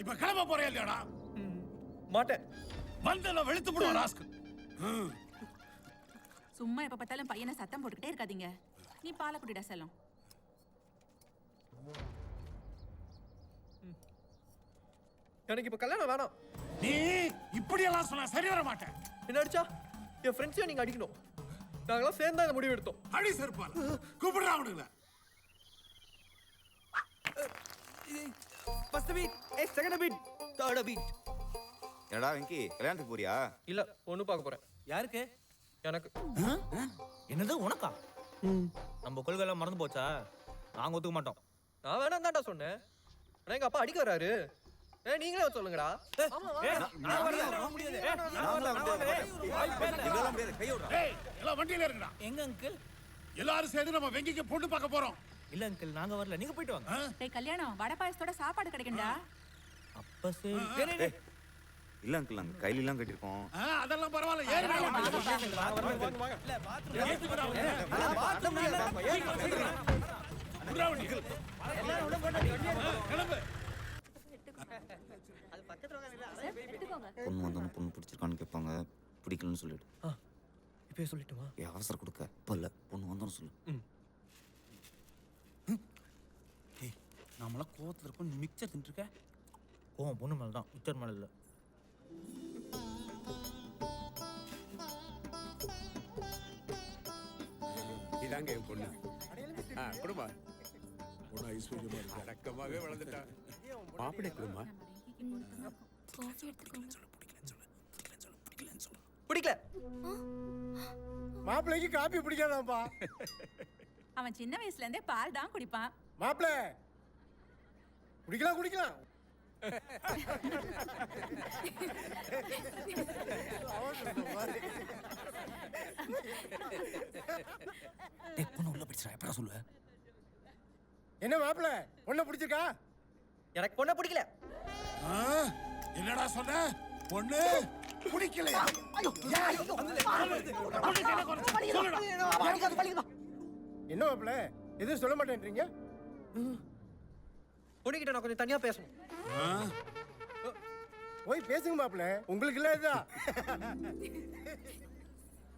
இப்ப கிளம்ப போறே இல்லையாடா? மாட்டேன். வந்தல வெளுத்து போடுவா ராஸ்க். சும்மா எப்ப பார்த்தாலும் பையனை சத்தம் போட்டுக்கிட்டே இருக்காதீங்க. நீ பாலை குடிடா செல்லம். எனக்கு இப்ப கல்யாணம் வேணாம். நீ இப்படி எல்லாம் சொன்னா சரி வர மாட்டேன். என்ன அடிச்சா என் ஃப்ரெண்ட்ஸையும் நீங்க அடிக்கணும். நாங்களாம் சேர்ந்தா இந்த முடிவு எடுத்தோம். அடி செருப்பால கூப்பிடுறா அவனுங்கள. First beat, second beat, third beat. என்னடா வெங்கி கல்யாணத்துக்கு போறியா? இல்ல, பொண்ணு பார்க்க போறேன். யாருக்கு? எனக்கு. என்னது உனக்கா? நம்ம கொள்கை எல்லாம் மறந்து போச்சா? நாங்க ஒத்துக்க மாட்டோம். நான் வேணாம் தான்டா சொன்னேன். ஆனா எங்க அப்பா அடிக்க வராரு. நீங்களே சொல்லுங்கடா. எல்லாம் வண்டியில இருக்குடா. எங்க அங்கிள்? எல்லாரும் சேர்ந்து நம்ம வெங்கிக்கு பொண்ணு பார்க்க போறோம். இல்ல அங்கிள், நாங்க வரல, நீங்க போயிட்டு வாங்க. டேய் கல்யாணம் வடை பாயசத்தோட சாப்பாடு கிடைக்கும்டா. அப்ப சரி. இல்ல அங்கிள், நாங்க கையில எல்லாம் கட்டிருக்கோம். அதெல்லாம் பரவாயில்ல. ஏறி பொண்ணு வந்தோன்னு பொண்ணு பிடிச்சிருக்கான்னு கேட்பாங்க. பிடிக்கலன்னு சொல்லிடு. இப்பயே சொல்லிட்டுமா? அவசரம் கொடுக்க இப்ப இல்ல, பொண்ணு வந்தோன்னு சொல்லு. நம்மளாம் கோவத்துல இருக்கோம், நீ மிக்சர் தின்னுருக்க. கோவம் பொண்ணு மேல தான், மிச்சர் மேல இல்ல. இதாங்க என் பொண்ணு. குடும்பா பொண்ணு ஐஸ்வர்யமா இருக்கு. அடக்கமாவே வளர்ந்துட்டா. மாப்பிள்ளை குடும்பா. பிடிக்கல. மாப்பிள்ளைக்கு காப்பி பிடிக்காதாப்பா. அவன் சின்ன வயசுல இருந்தே பால் தான் குடிப்பான். மாப்பிள்ள குடிக்கலாம் குடிக்கலாம். பொண்ணு உள்ள பிடிச்சிடா, எப்படா சொல்லுவ? என்ன மாப்பிள்ள பொண்ணை பிடிச்சிருக்கா? எனக்கு பொண்ணை பிடிக்கல. என்னடா சொன்ன? பொண்ணு பிடிக்கலையா? என்ன மாப்பிள்ள எதுவும் சொல்ல மாட்டேன்றீங்க? பொண்ணுகிட்ட நான் கொஞ்சம் தனியா பேசணும். போய் பேசுங்க மாப்பிள்ள, உங்களுக்கு இல்ல இதுதான்.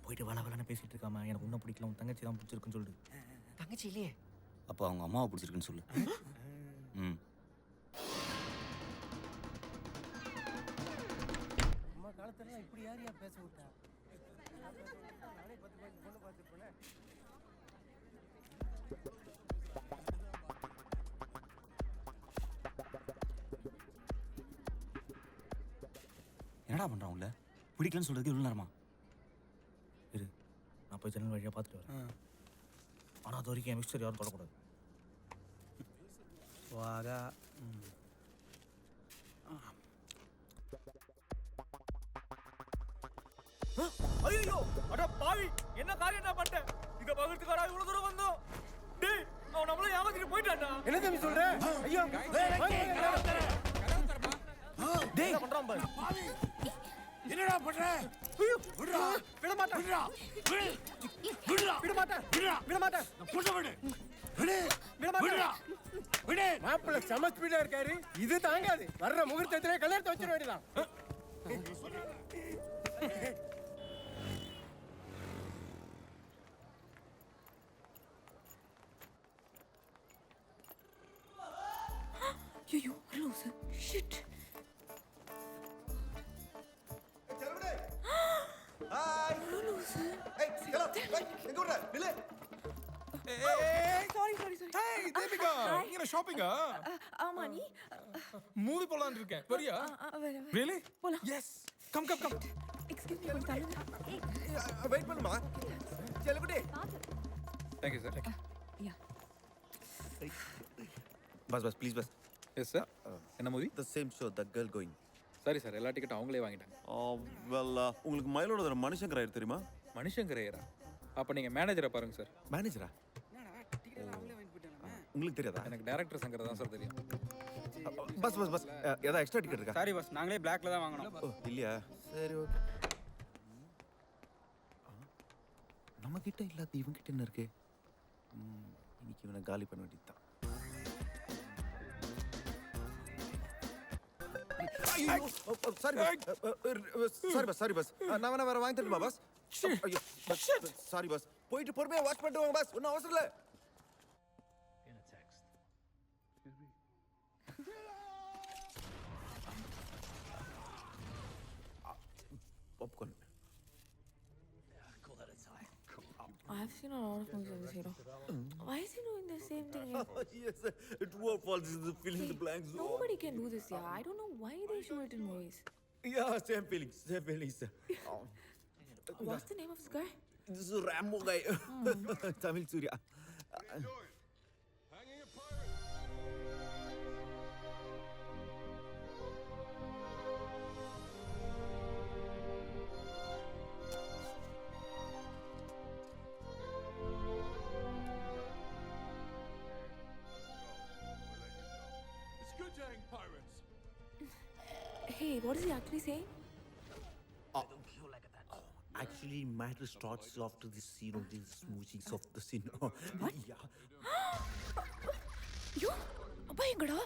போயிட்டு வள வளன்னு பேசிட்டு இருக்காம எனக்கு உன்ன பிடிக்கல, உன் தங்கச்சி தான் பிடிச்சிருக்குன்னு சொல்லிடு. தங்கச்சி இல்லையே. அப்ப அவங்க அம்மாவை பிடிச்சிருக்குன்னு சொல்லு. அம்மா காலத்துல இப்படி யாரையா பேச விட்டா? நானே 10 பேருக்கு பொண்ணு பார்த்துருப்பேன். என்னடா பண்றான் உள்ள? பிடிக்கலன்னு சொல்றதுக்கு இவ்வளவு நேரமா? இரு, நான் போய் ஜன்னல் வழியா பார்த்துட்டு வரேன். ஆனா அது வரைக்கும் என் மிக்சர் யாரும் தொடக்கூடாது. வாடா. ஐயோ, அட பாவி, என்ன காரியம் நான் பண்ணிட்டேன்? இத பகத்துக்காரா இவ்வளவு தூரம் வந்தோம். டேய், அவன் நம்மள ஏமாத்திட்டு போயிட்டான்டா. என்ன தம்பி சொல்ற? ஐயோ டேய், என்ன பண்றான் பாரு. என்னடா பண்ற? விடுடா. விட மாட்டேன். விடுடா. விடுடா. விட மாட்டேன். விடுடா. விட மாட்டேன். பொண்ணு விடு. விடு. விட மாட்டேன். விடுடா. விடு. மாப்பிள்ள செம ஸ்பீடா இருக்காரு. இது தாங்காது. வர்ற முகூர்த்தத்திலே கல்யாணத்தை வச்சிட வேண்டியதான். ஐயோ லூசு. ஷிட். ஹாய். ஏய் ஹலோ. எங்க ஓடுற? நில்லு. சாரி. ஹேய் தீபிகா, நீங்க ஷாப்பிங்கா? ஆமா நீ மூவி போலாம்னு இருக்கேன். வரியா? Really? போலாம். Yes. Come. எக்ஸ்கியூஸ் மீ கொஞ்சம் தள்ளுங்க. வெயிட் பண்ணுமா? செல்லுபடி. Thank you, sir. Yeah. Bus please bus. Yes, sir. என்ன movie? The same show, The Girl Going. சரி சார், எல்லா டிக்கெட்டும் அவங்களே வாங்கிட்டாங்க. உங்களுக்கு மயிலோட மனுஷங்கர் ஆயிரு தெரியுமா? மனுஷங்கரையரா? அப்ப நீங்க மேனேஜரை பாருங்க சார். மேனேஜரா? உங்களுக்கு தெரியாதா? எனக்கு டைரக்டர் சங்கர் தான் சார் தெரியும். பஸ் ஏதாவது எக்ஸ்ட்ரா டிக்கெட் இருக்கா? சாரி பஸ், நாங்களே பிளாக்ல தான் வாங்கணும். ஓ இல்லையா? சரி ஓகே. நம்ம கிட்ட இல்லாத இவங்க கிட்ட என்ன இருக்கு? இன்னைக்கு இவனை காலி பண்ண வேண்டியதுதான். சாரி பஸ் நான் வேணா வேற வாங்கி தரட்டுமா பஸ் ஐயோ சாரி பஸ் போயிட்டு பொறுமையா வாஷ் பண்ணிட்டு வாங்க பஸ் ஒன்றும் அவசரம் இல்லை popcorn I've seen a lot of movies of this hero. Why is he doing the same thing? yes true or false is filling the blanks Nobody can do this, yeah. I don't know why they show it in movies. yeah same feelings What's the name of this guy? this is Rambo guy Tamil Surya It's good to hang pirates. Hey, what is he actually saying? actually matter starts after the scene of the smoochings of the scene What? yeah You? Abba, engada?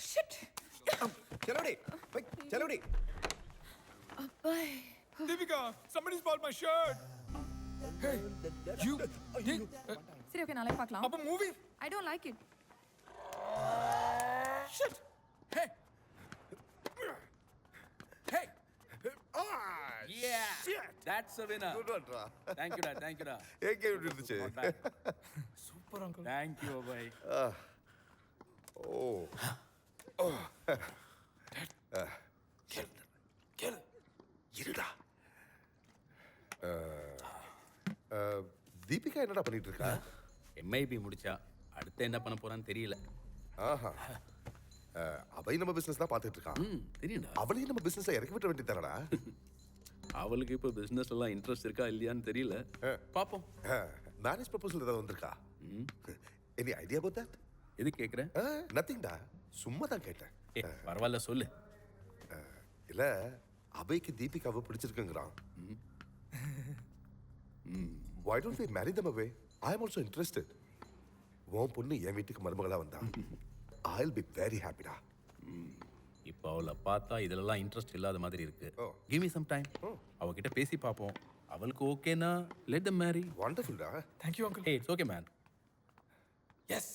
Shit! chalodi wait chalodi Abba. Deepika, somebody bought my shirt. Hey, you. சரி okay நாளைக்கு பார்க்கலாம் Abba, movie. I don't like it Shit. Hey. Hey. Yeah. That's a winner. good one ra Thank you, Thank you, AK இருந்துச்சு Super uncle. Thank you, boy. oh Kill. இருடா தீபிகா என்னடா பண்ணிட்டு இருக்கா MIB முடிச்சா அடுத்து என்ன பண்ண போறான்னு தெரியல. ஆஹா அவை நம்ம பிசினஸ் தான் பார்த்துட்டு இருக்கான் தெரியும்டா. அவளையும் நம்ம பிசினஸ்ல இறக்கி விட்ட வேண்டியதானடா அவளுக்கு இப்போ பிசினஸ் எல்லாம் இன்ட்ரெஸ்ட் இருக்கா இல்லையான்னு தெரியல. பாப்போம். மேரேஜ் ப்ரொபோசல் ஏதாவது வந்திருக்கா எனி ஐடியா அபௌட் தட் எது கேக்குற? நத்திங்டா சும்மா தான் கேட்டேன் பரவாயில்ல சொல்லு. இல்ல அபய்க்கு தீபிகாவை பிடிச்சிருக்குங்கிறான் why don't we marry them away I am also interested உன் பொண்ணு என் வீட்டுக்கு மருமகளா வந்தா I'll be very happy டா இப்போ அவளை பார்த்தா இதெல்லாம் இன்ட்ரெஸ்ட் இல்லாத மாதிரி இருக்கு. Oh. Give me some time. அவகிட்ட பேசி பார்ப்போம். அவளுக்கு ஓகேனா let them marry. wonderful டா Thank you, uncle. Hey, it's okay, man. Yes.